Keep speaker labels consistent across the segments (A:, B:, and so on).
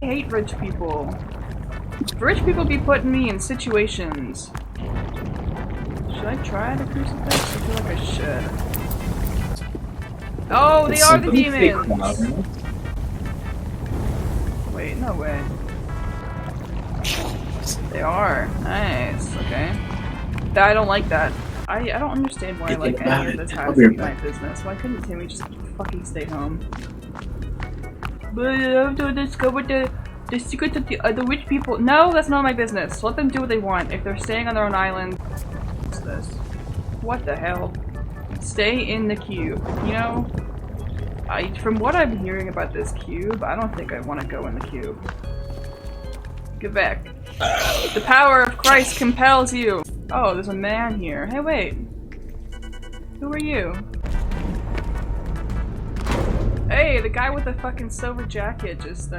A: I hate rich people. Rich people be putting me in situations. Should I try the crucifix? I feel like I should. Oh, they are the demons! Wait, no way. They are. Nice, okay. I don't like that. I don't understand why like any of this has to be my business. Why couldn't Timmy just fucking stay home? But I have to discover the secrets of the rich people. No, that's not my business. Let them do what they want. If they're staying on their own island, what's this? What the hell? Stay in the cube. You know, from what I'm hearing about this cube, I don't think I want to go in the cube. Get back. The power of Christ compels you. Oh, there's a man here. Hey, wait. Who are you? Hey, the guy with the fucking silver jacket just,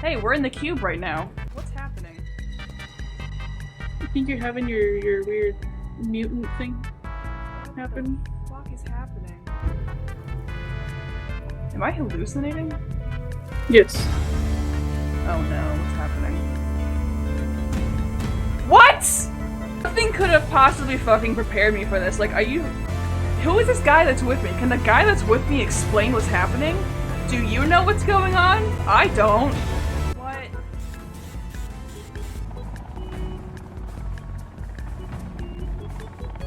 A: Hey, we're in the cube right now. What's happening?
B: I think you're having your weird mutant thing happen.
A: What the fuck is happening? Am I hallucinating?
B: Yes.
A: Oh no, what's happening? What?! Nothing could have possibly fucking prepared me for this. Like, are you... Who is this guy that's with me? Can the guy that's with me explain what's happening? Do you know what's going on? I don't. What?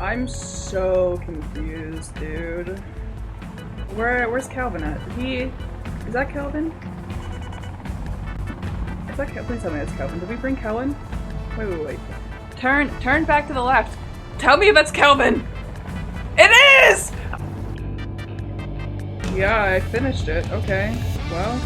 A: I'm so confused, dude. Where's Calvin at? Is that Calvin? Is that Calvin? Please tell me that's Calvin. Did we bring Calvin? Wait. Turn back to the left. Tell me if that's Calvin! It is! Yeah, I finished it. Okay. Well.